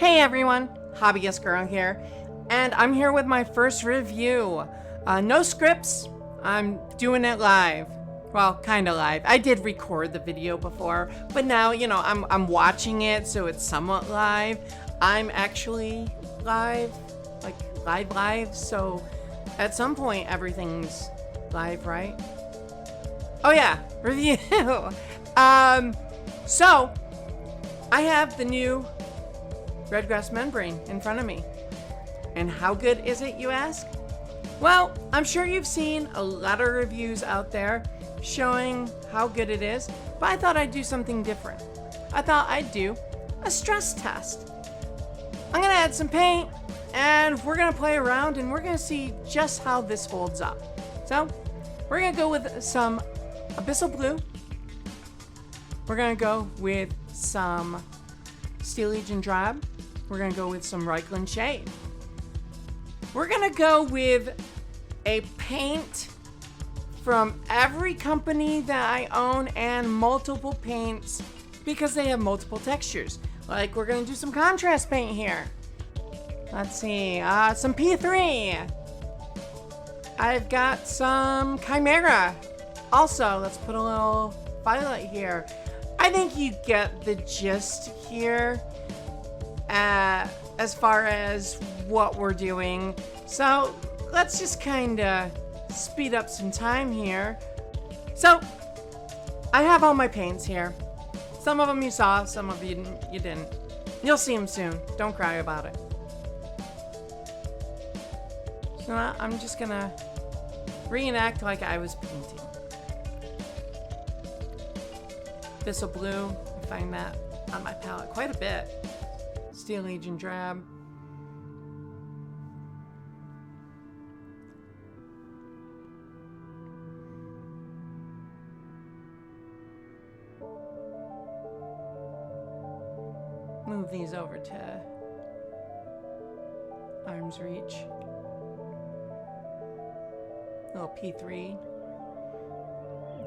Hey everyone, HobbyistGirl here, and I'm here with my first review. No scripts, I'm doing it live. Well, kind of live. I did record the video before, but now, I'm watching it, so it's somewhat live. I'm actually live, like live, so at some point everything's live, right? Oh yeah, review. So I have the new Redgrass membrane in front of me. And how good is it, you ask? Well, I'm sure you've seen a lot of reviews out there showing how good it is, but I thought I'd do something different. I thought I'd do a stress test. I'm gonna add some paint and we're gonna play around and we're gonna see just how this holds up. So, we're gonna go with some Abyssal Blue. We're gonna go with some Steel Legion Drab. We're gonna go with some Reichland Shade. We're gonna go with a paint from every company that I own and multiple paints because they have multiple textures. Like, we're gonna do some contrast paint here. Let's see, some P3. I've got some Chimera. Also, let's put a little violet here. I think you get the gist here as far as what we're doing. So let's just kind of speed up some time here. So I have all my paints here. Some of them you saw, some of you didn't. You'll see them soon. Don't cry about it. So I'm just gonna reenact like I was painting. Abyssal Blue, I find that on my palette quite a bit. Steel Legion Drab. Move these over to arm's reach. Little P3.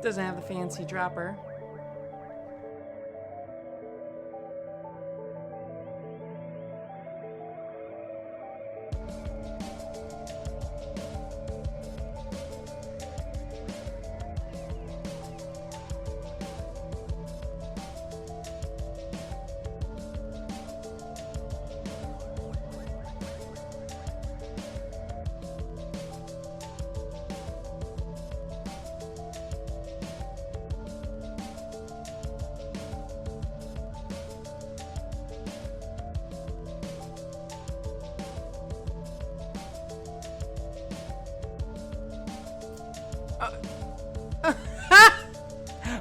Doesn't have the fancy dropper.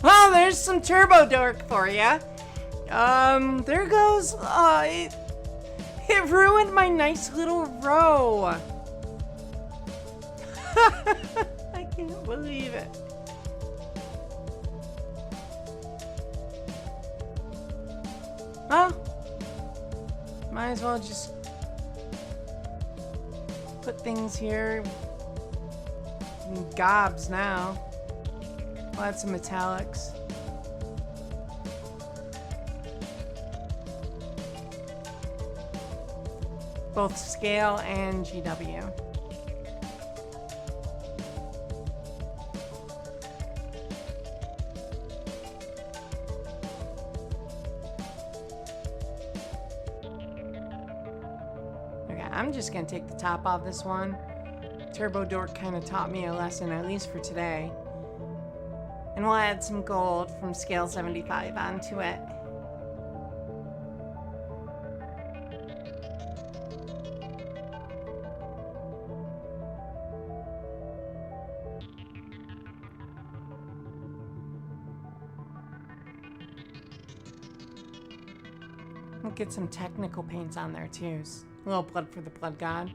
Well, there's some Turbo Dork for ya. There goes, it ruined my nice little row. I can't believe it. Well, might as well just put things here in gobs now. We'll add some metallics. Both scale and GW. Okay, I'm just gonna take the top off this one. Turbo Dork kind of taught me a lesson, at least for today. And we'll add some gold from scale 75 onto it. We'll get some technical paints on there too. A little blood for the blood god.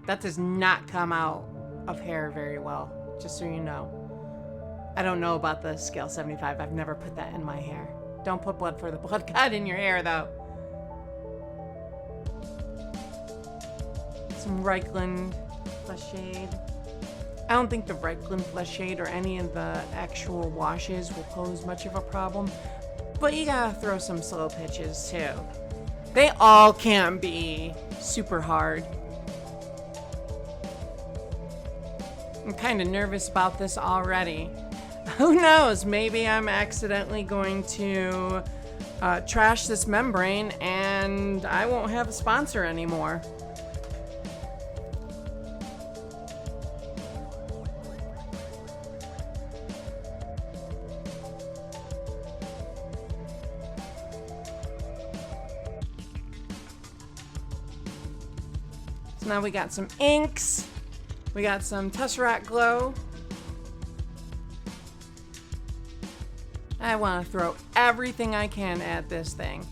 That does not come out of hair very well, just so you know. I don't know about the scale 75. I've never put that in my hair. Don't put blood for the blood god in your hair, though. Some Reichland Flesh Shade. I don't think the Reichland Flesh Shade or any of the actual washes will pose much of a problem, but you gotta throw some slow pitches, too. They all can be super hard. I'm kind of nervous about this already. Who knows? Maybe I'm accidentally going to trash this membrane and I won't have a sponsor anymore. So now we got some inks. We got some Tesseract Glow. I want to throw everything I can at this thing.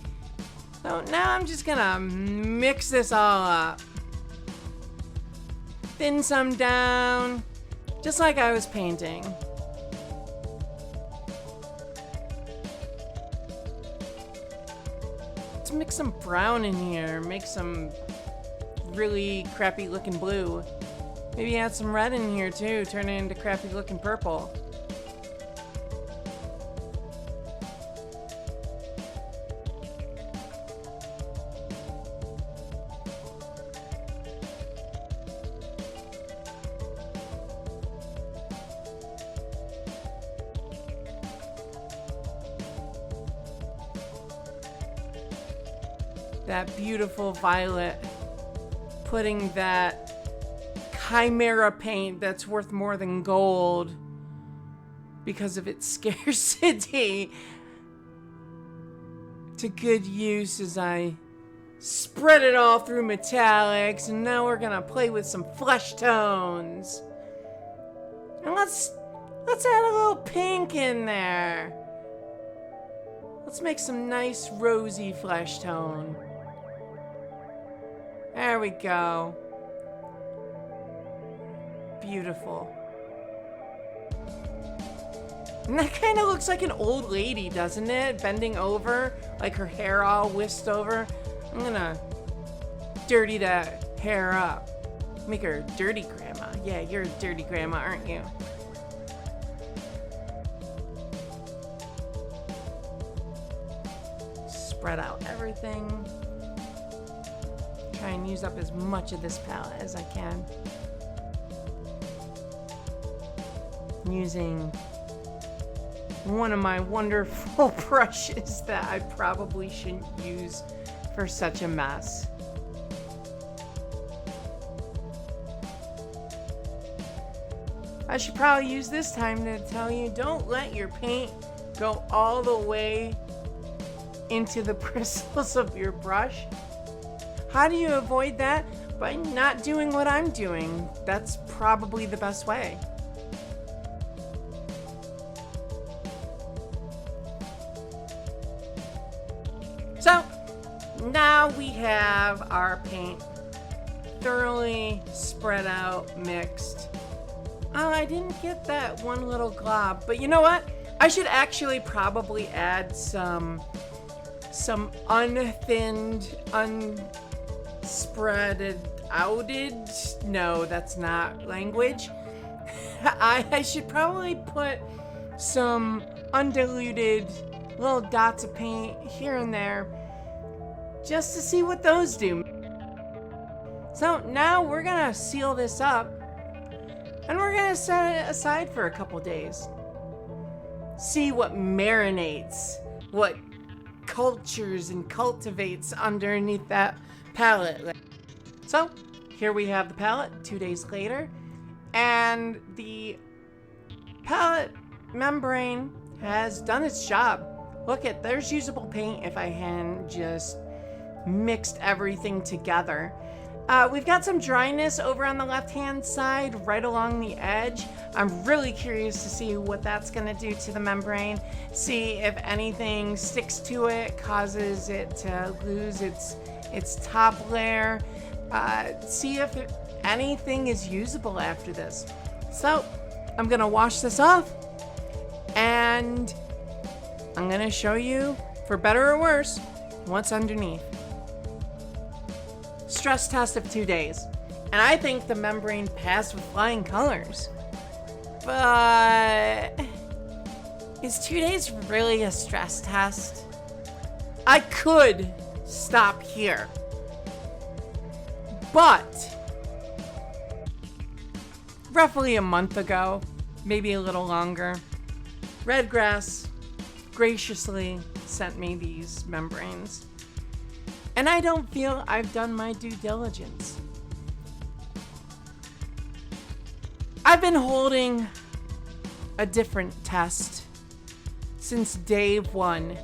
So now I'm just gonna mix this all up. Thin some down, just like I was painting. Let's mix some brown in here, make some really crappy looking blue. Maybe add some red in here too, turn it into crappy looking purple. That beautiful violet, putting that chimera paint that's worth more than gold because of its scarcity to good use as I spread it all through metallics. And now we're gonna play with some flesh tones. And let's add a little pink in there. Let's make some nice rosy flesh tone. There we go. Beautiful. And that kind of looks like an old lady, doesn't it? Bending over, like her hair all whisked over. I'm gonna dirty that hair up. Make her a dirty grandma. Yeah, you're a dirty grandma, aren't you? Spread out everything. Try and use up as much of this palette as I can. Using one of my wonderful brushes that I probably shouldn't use for such a mess. I should probably use this time to tell you, don't let your paint go all the way into the bristles of your brush. How do you avoid that? By not doing what I'm doing. That's probably the best way. So now we have our paint thoroughly spread out, mixed. Oh, I didn't get that one little glob, but you know what? I should actually probably add some unthinned, unspreaded outed. No, that's not language. I should probably put some undiluted little dots of paint here and there just to see what those do. So now we're gonna seal this up and we're gonna set it aside for a couple days. See what marinates, what cultures and cultivates underneath that palette. So here we have the palette 2 days later, and the palette membrane has done its job. Look at, there's usable paint if I hadn't just mixed everything together. We've got some dryness over on the left-hand side, right along the edge. I'm really curious to see what that's gonna do to the membrane. See if anything sticks to it, causes it to lose its top layer. See if anything is usable after this. So I'm gonna wash this off and I'm gonna show you, for better or worse, what's underneath. Stress test of 2 days, and I think the membrane passed with flying colors. But is 2 days really a stress test? I could stop here. But roughly a month ago, maybe a little longer, Redgrass graciously sent me these membranes. And I don't feel I've done my due diligence. I've been holding a different test since day one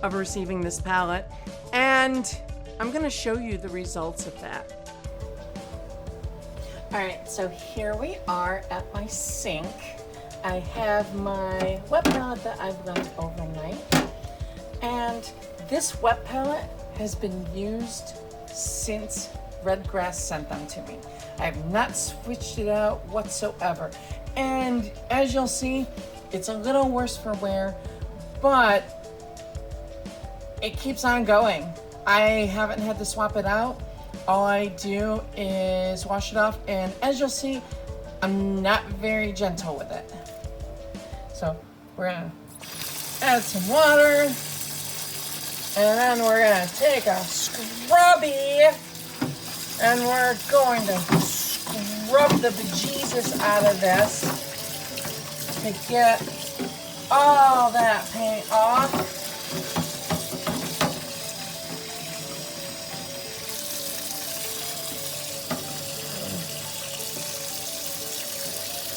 of receiving this palette, and I'm gonna show you the results of that. All right, so here we are at my sink. I have my wet palette that I've left overnight, and this wet palette has been used since Redgrass sent them to me. I have not switched it out whatsoever. And as you'll see, it's a little worse for wear, but it keeps on going. I haven't had to swap it out. All I do is wash it off, and as you'll see, I'm not very gentle with it. So we're gonna add some water, and then we're gonna take a scrubby, and we're going to scrub the bejesus out of this to get all that paint off.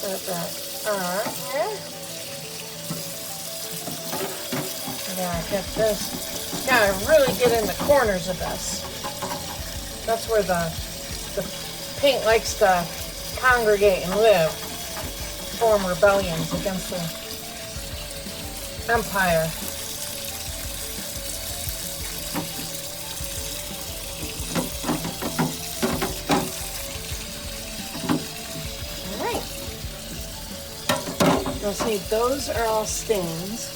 Put that on here. Yeah, get this. Gotta really get in the corners of this. That's where the paint likes to congregate and live, form rebellions against the empire. All right. You'll see those are all stains.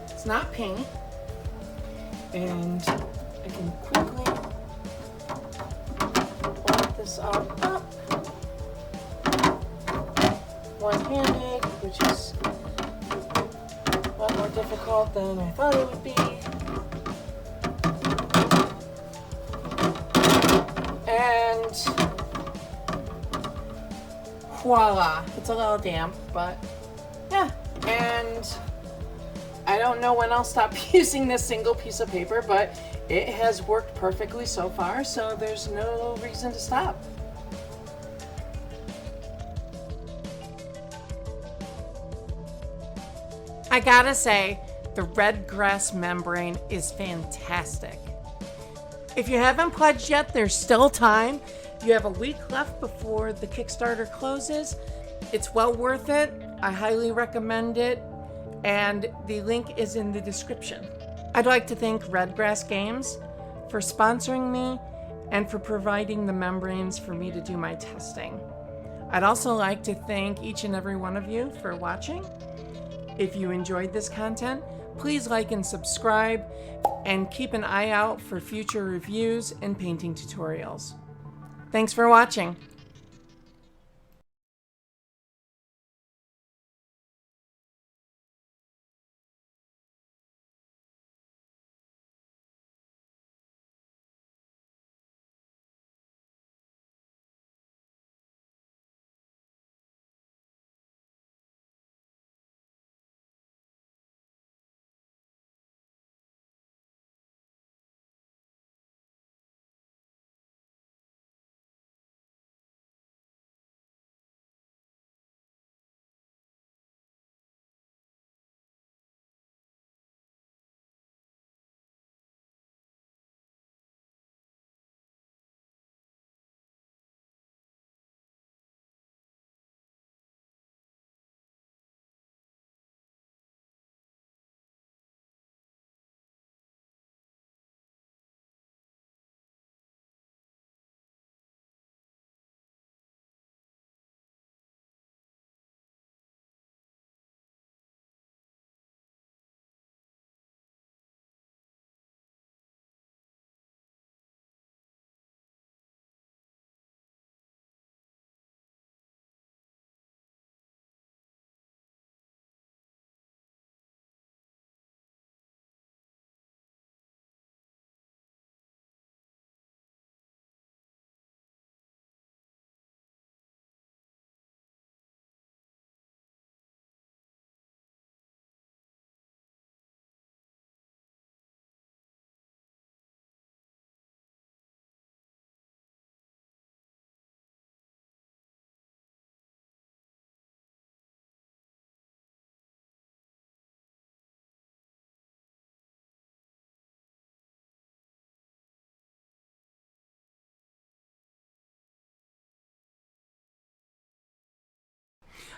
It's not paint, and I can quickly wipe this all up one-handed, which is a lot more difficult than I thought it would be. And voila, it's a little damp, but yeah. And I don't know when I'll stop using this single piece of paper, but it has worked perfectly so far, so there's no reason to stop. I gotta say, the Redgrass membrane is fantastic. If you haven't pledged yet, there's still time. You have a week left before the Kickstarter closes. It's well worth it. I highly recommend it. And the link is in the description. I'd like to thank Redgrass Games for sponsoring me and for providing the membranes for me to do my testing. I'd also like to thank each and every one of you for watching. If you enjoyed this content, please like and subscribe, and keep an eye out for future reviews and painting tutorials. Thanks for watching.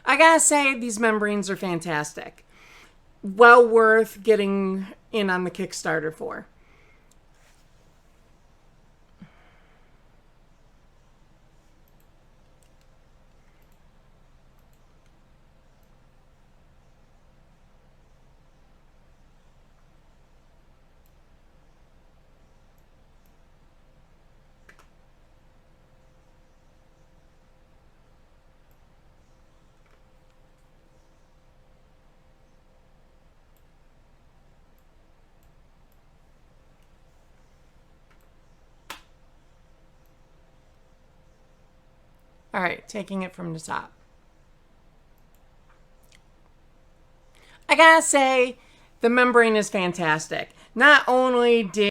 I gotta say, these membranes are fantastic. Well worth getting in on the Kickstarter for. All right, taking it from the top. I gotta say, the membrane is fantastic. Not only did